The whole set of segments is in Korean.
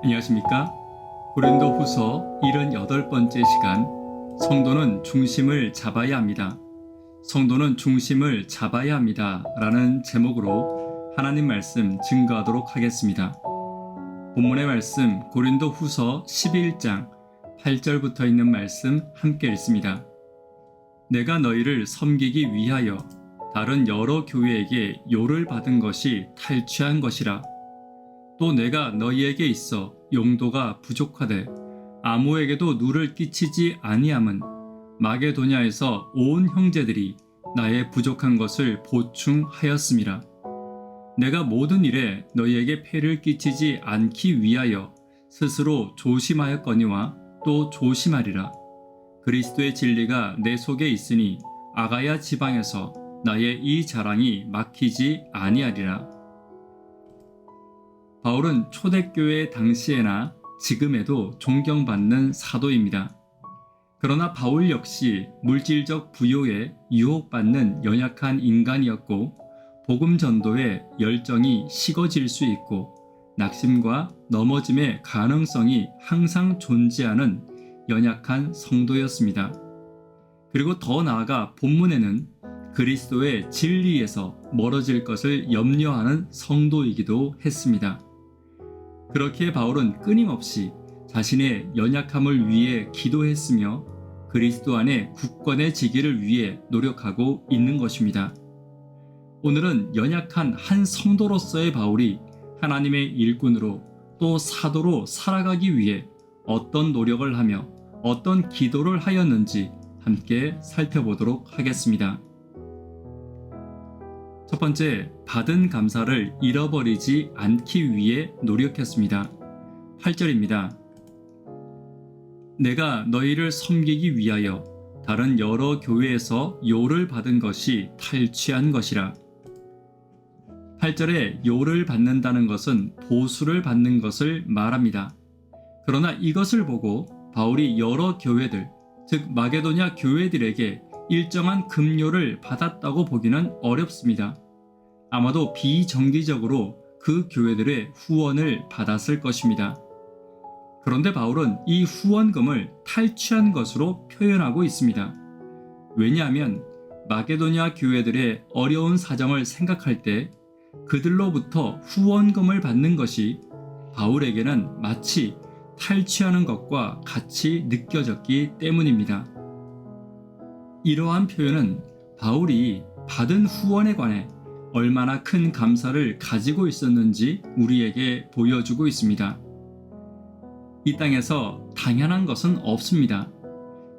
안녕하십니까? 고린도후서 78번째 시간, 성도는 중심을 잡아야 합니다. 성도는 중심을 잡아야 합니다 라는 제목으로 하나님 말씀 증거하도록 하겠습니다. 본문의 말씀 고린도후서 11장 8절부터 있는 말씀 함께 읽습니다. 내가 너희를 섬기기 위하여 다른 여러 교회에게 요를 받은 것이 탈취한 것이라. 또 내가 너희에게 있어 용도가 부족하되 아무에게도 누를 끼치지 아니함은 마게도냐에서 온 형제들이 나의 부족한 것을 보충하였음이라. 내가 모든 일에 너희에게 폐를 끼치지 않기 위하여 스스로 조심하였거니와 또 조심하리라. 그리스도의 진리가 내 속에 있으니 아가야 지방에서 나의 이 자랑이 막히지 아니하리라. 바울은 초대교회 당시에나 지금에도 존경받는 사도입니다. 그러나 바울 역시 물질적 부요에 유혹받는 연약한 인간이었고 복음 전도에 열정이 식어질 수 있고 낙심과 넘어짐의 가능성이 항상 존재하는 연약한 성도였습니다. 그리고 더 나아가 본문에는 그리스도의 진리에서 멀어질 것을 염려하는 성도이기도 했습니다. 그렇기에 바울은 끊임없이 자신의 연약함을 위해 기도했으며 그리스도 안에 굳건해지기를 위해 노력하고 있는 것입니다. 오늘은 연약한 한 성도로서의 바울이 하나님의 일꾼으로 또 사도로 살아가기 위해 어떤 노력을 하며 어떤 기도를 하였는지 함께 살펴보도록 하겠습니다. 첫 번째, 받은 감사를 잃어버리지 않기 위해 노력했습니다. 8절입니다. 내가 너희를 섬기기 위하여 다른 여러 교회에서 요를 받은 것이 탈취한 것이라. 8절에 요를 받는다는 것은 보수를 받는 것을 말합니다. 그러나 이것을 보고 바울이 여러 교회들, 즉 마게도냐 교회들에게 일정한 급료를 받았다고 보기는 어렵습니다. 아마도 비정기적으로 그 교회들의 후원을 받았을 것입니다. 그런데 바울은 이 후원금을 탈취한 것으로 표현하고 있습니다. 왜냐하면 마게도냐 교회들의 어려운 사정을 생각할 때 그들로부터 후원금을 받는 것이 바울에게는 마치 탈취하는 것과 같이 느껴졌기 때문입니다. 이러한 표현은 바울이 받은 후원에 관해 얼마나 큰 감사를 가지고 있었는지 우리에게 보여주고 있습니다. 이 땅에서 당연한 것은 없습니다.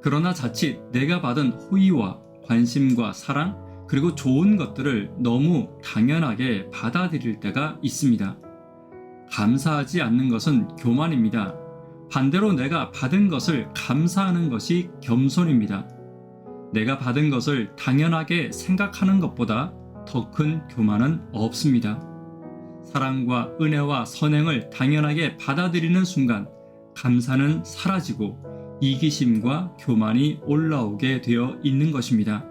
그러나 자칫 내가 받은 호의와 관심과 사랑 그리고 좋은 것들을 너무 당연하게 받아들일 때가 있습니다. 감사하지 않는 것은 교만입니다. 반대로 내가 받은 것을 감사하는 것이 겸손입니다. 내가 받은 것을 당연하게 생각하는 것보다 더 큰 교만은 없습니다. 사랑과 은혜와 선행을 당연하게 받아들이는 순간 감사는 사라지고 이기심과 교만이 올라오게 되어 있는 것입니다.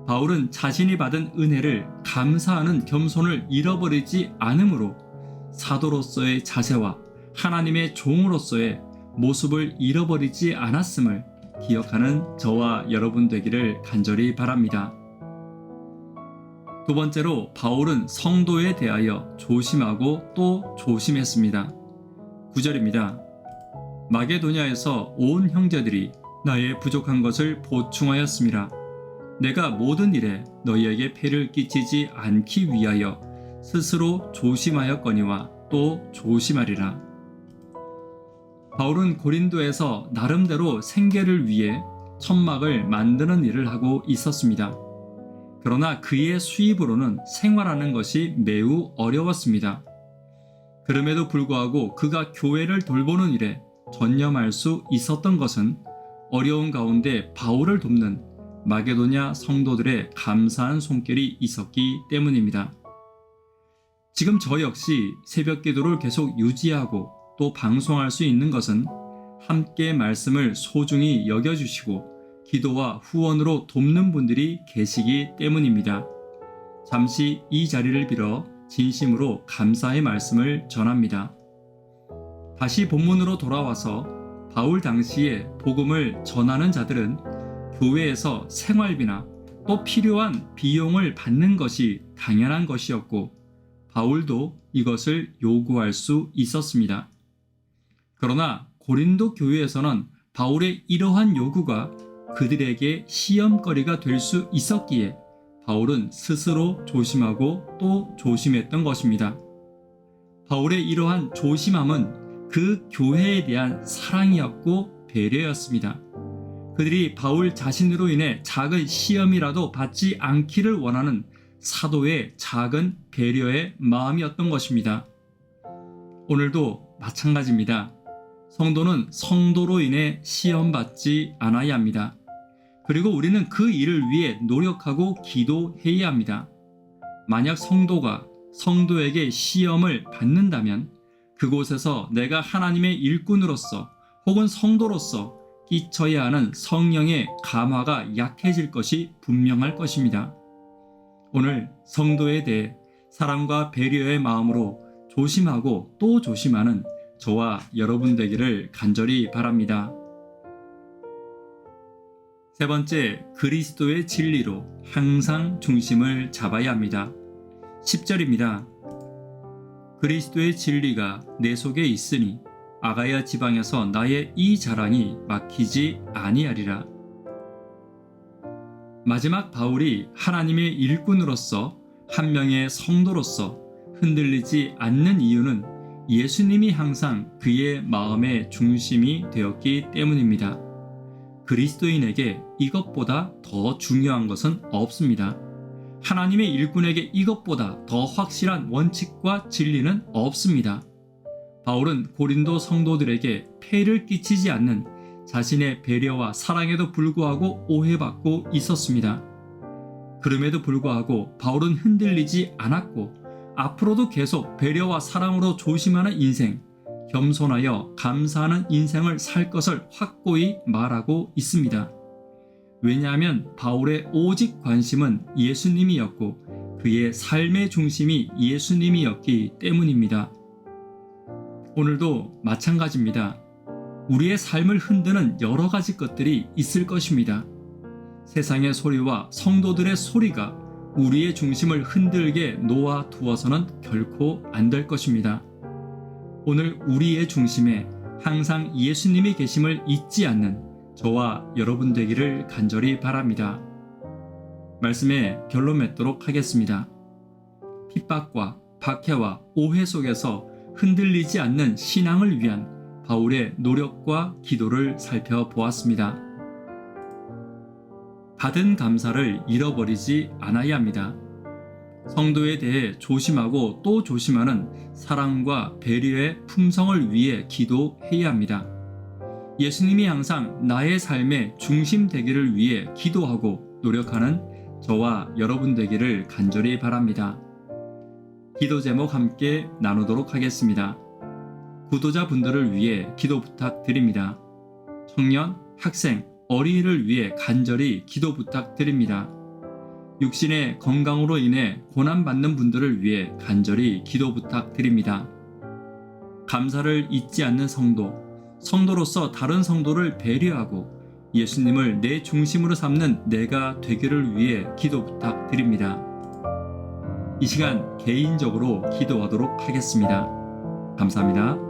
바울은 자신이 받은 은혜를 감사하는 겸손을 잃어버리지 않으므로 사도로서의 자세와 하나님의 종으로서의 모습을 잃어버리지 않았음을 기억하는 저와 여러분 되기를 간절히 바랍니다. 두 번째로 바울은 성도에 대하여 조심하고 또 조심했습니다. 9절입니다. 마게도냐에서 온 형제들이 나의 부족한 것을 보충하였음이라. 내가 모든 일에 너희에게 폐를 끼치지 않기 위하여 스스로 조심하였거니와 또 조심하리라. 바울은 고린도에서 나름대로 생계를 위해 천막을 만드는 일을 하고 있었습니다. 그러나 그의 수입으로는 생활하는 것이 매우 어려웠습니다. 그럼에도 불구하고 그가 교회를 돌보는 일에 전념할 수 있었던 것은 어려운 가운데 바울을 돕는 마게도냐 성도들의 감사한 손길이 있었기 때문입니다. 지금 저 역시 새벽 기도를 계속 유지하고 또 방송할 수 있는 것은 함께 말씀을 소중히 여겨주시고 기도와 후원으로 돕는 분들이 계시기 때문입니다. 잠시 이 자리를 빌어 진심으로 감사의 말씀을 전합니다. 다시 본문으로 돌아와서 바울 당시에 복음을 전하는 자들은 교회에서 생활비나 또 필요한 비용을 받는 것이 당연한 것이었고 바울도 이것을 요구할 수 있었습니다. 그러나 고린도 교회에서는 바울의 이러한 요구가 그들에게 시험거리가 될 수 있었기에 바울은 스스로 조심하고 또 조심했던 것입니다. 바울의 이러한 조심함은 그 교회에 대한 사랑이었고 배려였습니다. 그들이 바울 자신으로 인해 작은 시험이라도 받지 않기를 원하는 사도의 작은 배려의 마음이었던 것입니다. 오늘도 마찬가지입니다. 성도는 성도로 인해 시험받지 않아야 합니다. 그리고 우리는 그 일을 위해 노력하고 기도해야 합니다. 만약 성도가 성도에게 시험을 받는다면 그곳에서 내가 하나님의 일꾼으로서 혹은 성도로서 끼쳐야 하는 성령의 감화가 약해질 것이 분명할 것입니다. 오늘 성도에 대해 사랑과 배려의 마음으로 조심하고 또 조심하는 저와 여러분 되기를 간절히 바랍니다. 세 번째, 그리스도의 진리로 항상 중심을 잡아야 합니다. 10절입니다. 그리스도의 진리가 내 속에 있으니 아가야 지방에서 나의 이 자랑이 막히지 아니하리라. 마지막 바울이 하나님의 일꾼으로서 한 명의 성도로서 흔들리지 않는 이유는 예수님이 항상 그의 마음의 중심이 되었기 때문입니다. 그리스도인에게 이것보다 더 중요한 것은 없습니다. 하나님의 일꾼에게 이것보다 더 확실한 원칙과 진리는 없습니다. 바울은 고린도 성도들에게 폐를 끼치지 않는 자신의 배려와 사랑에도 불구하고 오해받고 있었습니다. 그럼에도 불구하고 바울은 흔들리지 않았고 앞으로도 계속 배려와 사랑으로 조심하는 인생, 겸손하여 감사하는 인생을 살 것을 확고히 말하고 있습니다. 왜냐하면 바울의 오직 관심은 예수님이었고 그의 삶의 중심이 예수님이었기 때문입니다. 오늘도 마찬가지입니다. 우리의 삶을 흔드는 여러 가지 것들이 있을 것입니다. 세상의 소리와 성도들의 소리가 우리의 중심을 흔들게 놓아두어서는 결코 안 될 것입니다. 오늘 우리의 중심에 항상 예수님이 계심을 잊지 않는 저와 여러분 되기를 간절히 바랍니다. 말씀에 결론 맺도록 하겠습니다. 핍박과 박해와 오해 속에서 흔들리지 않는 신앙을 위한 바울의 노력과 기도를 살펴보았습니다. 받은 감사를 잃어버리지 않아야 합니다. 성도에 대해 조심하고 또 조심하는 사랑과 배려의 품성을 위해 기도해야 합니다. 예수님이 항상 나의 삶의 중심 되기를 위해 기도하고 노력하는 저와 여러분 되기를 간절히 바랍니다. 기도 제목 함께 나누도록 하겠습니다. 구도자분들을 위해 기도 부탁드립니다. 청년, 학생, 어린이를 위해 간절히 기도 부탁드립니다. 육신의 건강으로 인해 고난받는 분들을 위해 간절히 기도 부탁드립니다. 감사를 잊지 않는 성도, 성도로서 다른 성도를 배려하고 예수님을 내 중심으로 삼는 내가 되기를 위해 기도 부탁드립니다. 이 시간 개인적으로 기도하도록 하겠습니다. 감사합니다.